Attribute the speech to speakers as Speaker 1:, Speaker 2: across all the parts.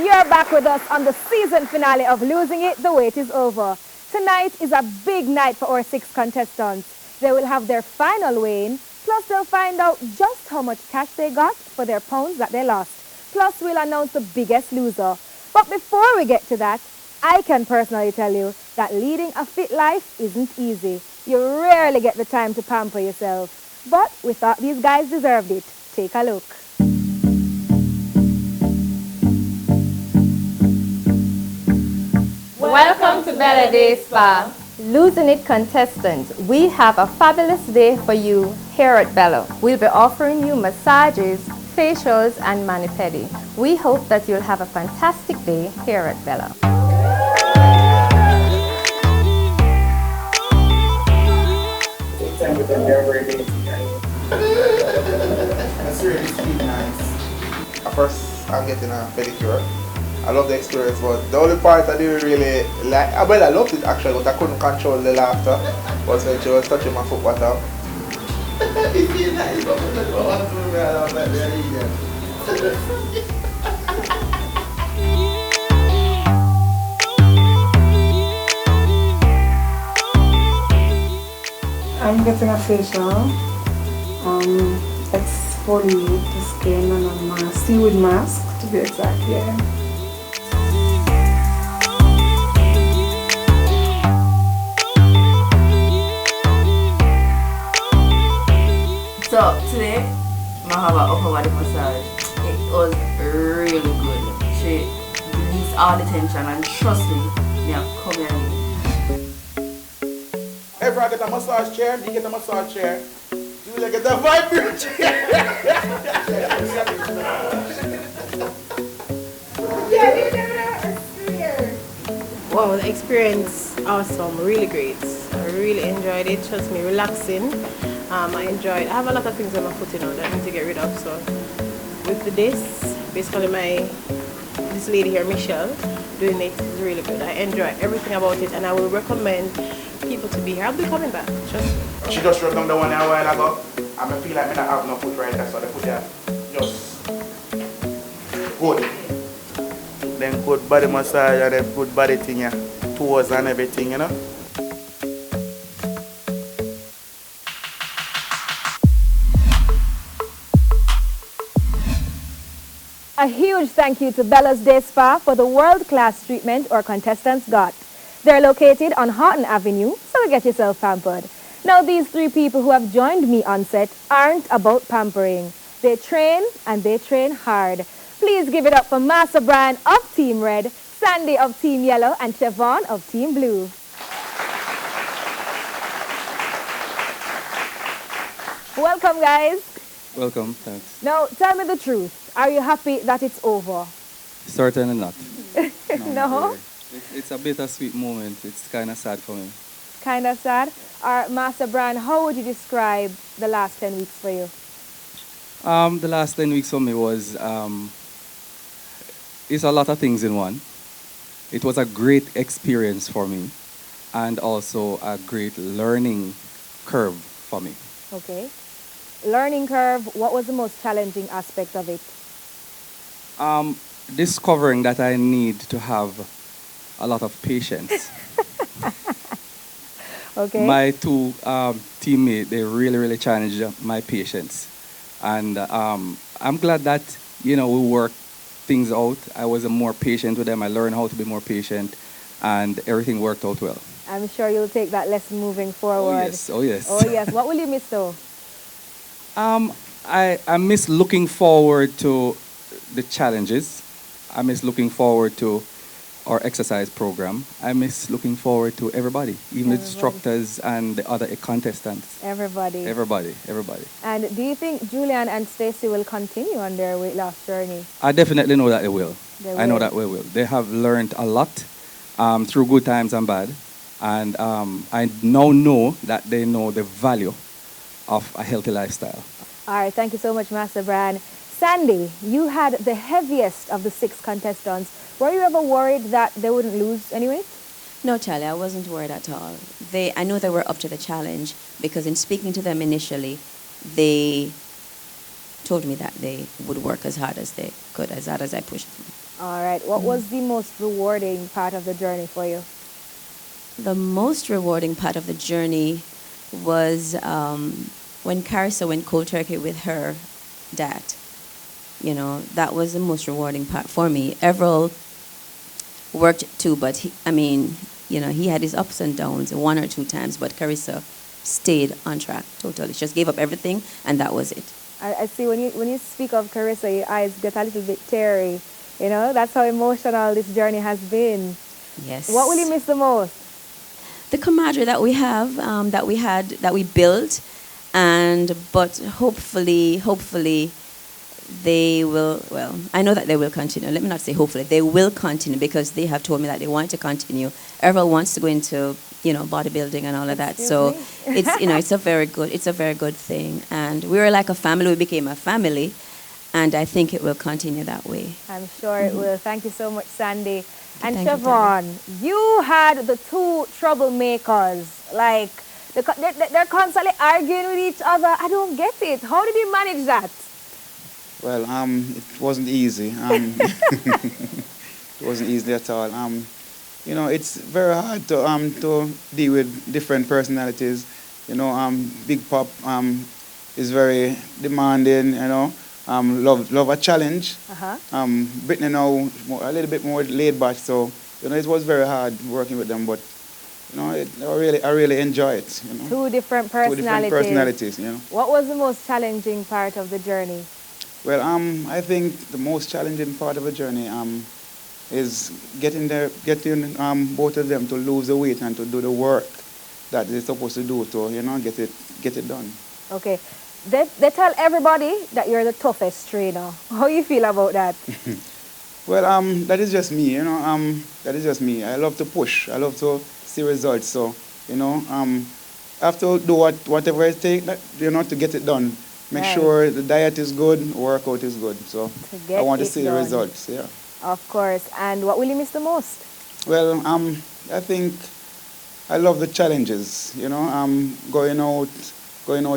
Speaker 1: you're back with us on the season finale of Losing It, The Wait is Over. Tonight is a big night for our 6 contestants. They will have their final weigh-in, plus they'll find out just how much cash they got for their pounds that they lost. Plus we'll announce the biggest loser. But before we get to that, I can personally tell you that leading a fit life isn't easy. You rarely get the time to pamper yourself. But we thought these guys deserved it. Take a look. Welcome to Bella Day Spa. Losing It contestants, we have a fabulous day for you here at Bella. We'll be offering you massages, facials and mani-pedi. We hope that you'll have a fantastic day here at Bella.
Speaker 2: Take time with them, they're very dainty, guys. That's really sweet, nice. At first, I'm getting a pedicure. I love the experience, but the only part I didn't really like, well, I loved it actually, but I couldn't control the laughter, was when she was touching my foot bottom. It feels nice, but I don't want to be around like
Speaker 3: I'm getting a facial. Exfoliate the skin and a mask, seaweed mask to be exact, yeah.
Speaker 4: So today, I have an upper body massage. It was really good. She released all the tension and trust me, yeah, come here.
Speaker 2: If I get a massage chair, you get a massage chair. You will get a vibrant chair.
Speaker 5: Wow, the experience awesome, really great. I really enjoyed it, trust me, relaxing. I have a lot of things on my foot that I need to get rid of, so with this, basically this lady here, Michelle, doing it is really good. I enjoy everything about it and I will recommend people to be here. I'll be coming back, trust me.
Speaker 2: She just wrote down the one a while ago, and I feel like I don't have no foot right there, so the foot there just good. Then good body massage and then good body thing, yeah, toes and everything, you know.
Speaker 1: A huge thank you to Bella's Day Spa for the world-class treatment our contestants got. They're located on Horton Avenue, so get yourself pampered. Now these 3 people who have joined me on set aren't about pampering. They train and they train hard. Please give it up for Master Brian of Team Red, Sandy of Team Yellow and Siobhan of Team Blue. Welcome guys.
Speaker 6: Welcome, thanks.
Speaker 1: Now tell me the truth. Are you happy that it's over?
Speaker 6: Certainly not.
Speaker 1: No?
Speaker 6: Not really. It's a bittersweet moment. It's kind of sad for me.
Speaker 1: Kind of sad. Master Brian, how would you describe the last 10 weeks for you?
Speaker 6: The last 10 weeks for me was, it's a lot of things in one. It was a great experience for me and also a great learning curve for me.
Speaker 1: Okay. Learning curve, what was the most challenging aspect of it?
Speaker 6: Discovering that I need to have a lot of patience.
Speaker 1: Okay.
Speaker 6: My 2 teammates, they really challenged my patience. And I'm glad that, we worked things out. I was more patient with them. I learned how to be more patient and everything worked out well.
Speaker 1: I'm sure you'll take that lesson moving forward.
Speaker 6: Oh yes.
Speaker 1: Oh yes. What will you miss though?
Speaker 6: I miss looking forward to the challenges. I miss looking forward to our exercise program. I miss looking forward to everybody, even the instructors and the other contestants.
Speaker 1: Everybody.
Speaker 6: Everybody.
Speaker 1: And do you think Julian and Stacy will continue on their weight loss journey?
Speaker 6: I definitely know that they will.
Speaker 1: I
Speaker 6: know that they will. They have learned a lot through good times and bad. And I now know that they know the value of a healthy lifestyle.
Speaker 1: All right, thank you so much, Master Brian. Sandy, you had the heaviest of the 6 contestants. Were you ever worried that they wouldn't lose any weight?
Speaker 7: No, Charlie, I wasn't worried at all. I know they were up to the challenge because in speaking to them initially, they told me that they would work as hard as they could, as hard as I pushed them.
Speaker 1: All right. What was the most rewarding part of the journey for you?
Speaker 7: The most rewarding part of the journey was when Carissa went cold turkey with her dad. You know, that was the most rewarding part for me. Everett worked too, but he had his ups and downs one or two times, but Carissa stayed on track totally. She just gave up everything, and that was it.
Speaker 1: I see when you speak of Carissa, your eyes get a little bit teary. You know, that's how emotional this journey has been.
Speaker 7: Yes.
Speaker 1: What will you miss the most?
Speaker 7: The camaraderie that we have, that we built, but hopefully they will, well, I know that they will continue. Let me not say hopefully. They will continue because they have told me that they want to continue. Everyone wants to go into, bodybuilding and all of that. So it's a very good thing. And we were like a family. We became a family. And I think it will continue that way.
Speaker 1: I'm sure it will. Thank you so much, Sandy. And
Speaker 7: Thank you,
Speaker 1: Siobhan, you had the two troublemakers. Like, they're constantly arguing with each other. I don't get it. How did you manage that?
Speaker 8: Well, it wasn't easy. It wasn't easy at all. It's very hard to deal with different personalities. Big Pop is very demanding. Love a challenge. Brittany now a little bit more laid back. So it was very hard working with them, but I really enjoy it.
Speaker 1: Two different personalities.
Speaker 8: Two different personalities.
Speaker 1: What was the most challenging part of the journey?
Speaker 8: Well, I think the most challenging part of the journey is getting both of them to lose the weight and to do the work that they're supposed to do to get it done.
Speaker 1: Okay, they tell everybody that you're the toughest trainer. How you feel about that?
Speaker 8: Well, that is just me. That is just me. I love to push. I love to see results. So I have to do whatever it takes to get it done. Make sure the diet is good, workout is good. So I want to see the results, yeah.
Speaker 1: Of course. And what will you miss the most?
Speaker 8: Well, I think I love the challenges, going out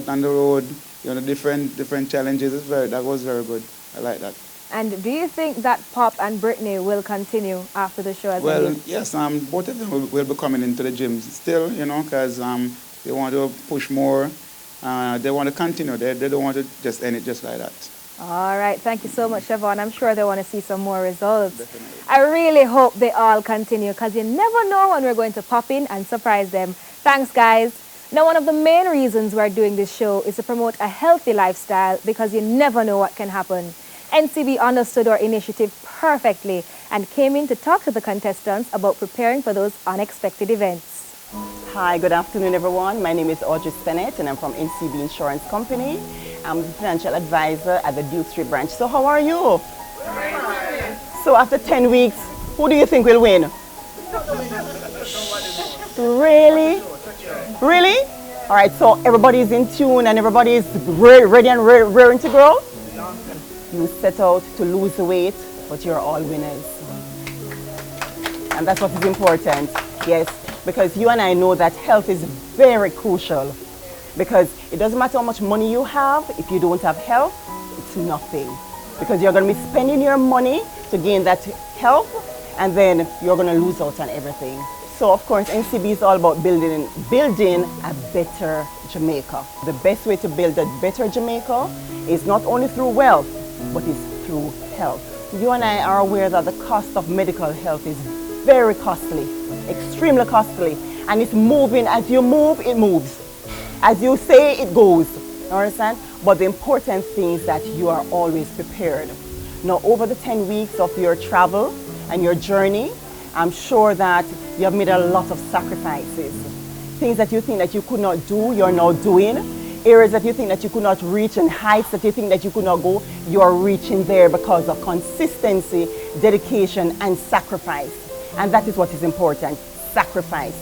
Speaker 8: on the road, different challenges. That was very good. I like that.
Speaker 1: And do you think that Pop and Brittany will continue after the show as well?
Speaker 8: Well, yes, both of them will be coming into the gym still, because they want to push more. They want to continue. They don't want to just end it just like that.
Speaker 1: All right. Thank you so much, Siobhan. I'm sure they want to see some more results.
Speaker 8: Definitely.
Speaker 1: I really hope they all continue because you never know when we're going to pop in and surprise them. Thanks, guys. Now, one of the main reasons we're doing this show is to promote a healthy lifestyle because you never know what can happen. NCB understood our initiative perfectly and came in to talk to the contestants about preparing for those unexpected events.
Speaker 9: Hi, good afternoon everyone. My name is Audrey Spanish and I'm from NCB Insurance Company. I'm the financial advisor at the Duke Street branch. So how are you? So after 10 weeks, who do you think will win? Really? Really? All right, so everybody's in tune and everybody's ready and raring to go? You set out to lose the weight, but you're all winners. And that's what is important, yes. Because you and I know that health is very crucial. Because it doesn't matter how much money you have, if you don't have health, it's nothing. Because you're going to be spending your money to gain that health, and then you're going to lose out on everything. So of course, NCB is all about building a better Jamaica. The best way to build a better Jamaica is not only through wealth, but it's through health. You and I are aware that the cost of medical health is very costly, extremely costly, and it's moving. As you move, it moves. As you say, it goes. You understand? But the important thing is that you are always prepared. Now, over the 10 weeks of your travel and your journey, I'm sure that you have made a lot of sacrifices. Things that you think that you could not do, you're now doing. Areas that you think that you could not reach and heights that you think that you could not go, you are reaching there because of consistency, dedication, and sacrifice. And that is what is important, sacrifice.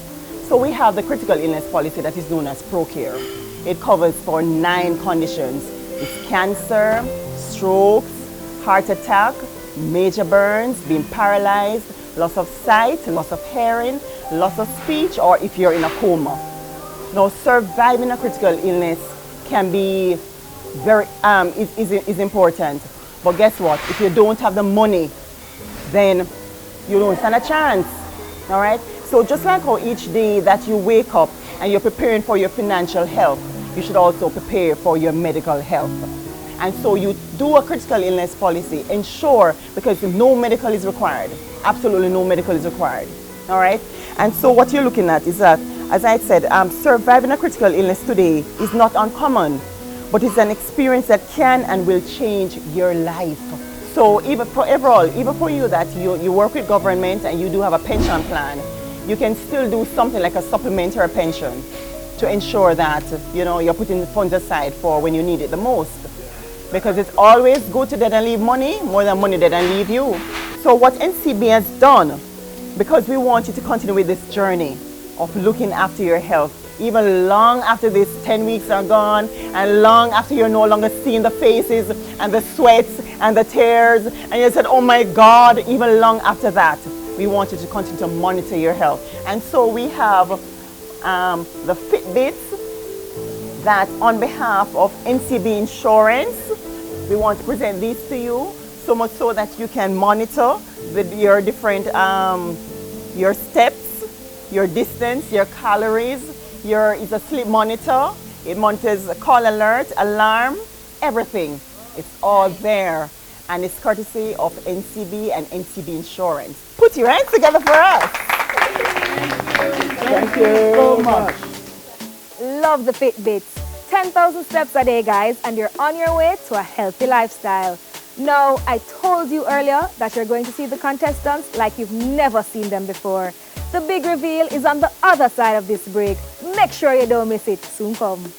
Speaker 9: So we have the critical illness policy that is known as ProCare. It covers for 9 conditions. It's cancer, strokes, heart attack, major burns, being paralyzed, loss of sight, loss of hearing, loss of speech, or if you're in a coma. Now, surviving a critical illness can be is important. But guess what? If you don't have the money then you don't stand a chance. All right? So just like how each day that you wake up and you're preparing for your financial health, you should also prepare for your medical health. And so you do a critical illness policy, ensure, because no medical is required. Absolutely no medical is required. All right? And so what you're looking at is that, as I said, surviving a critical illness today is not uncommon, but it's an experience that can and will change your life. So even for you that you work with government and you do have a pension plan, you can still do something like a supplementary pension to ensure that you're putting funds aside for when you need it the most. Because it's always good to dead and leave money more than money dead and leave you. So what NCB has done, because we want you to continue with this journey of looking after your health, even long after these 10 weeks are gone, and long after you're no longer seeing the faces and the sweats and the tears, and you said, oh my God, even long after that, we want you to continue to monitor your health. And so we have the Fitbits that on behalf of NCB Insurance, we want to present these to you, so much so that you can monitor your different, your steps, your distance, your calories. It's a sleep monitor. It monitors a call alert, alarm, everything. It's all there. And it's courtesy of NCB and NCB Insurance. Put your hands together for us. Thank you so much.
Speaker 1: Love the Fitbits. 10,000 steps a day, guys, and you're on your way to a healthy lifestyle. Now, I told you earlier that you're going to see the contestants like you've never seen them before. The big reveal is on the other side of this break. Make sure you don't miss it. Soon come.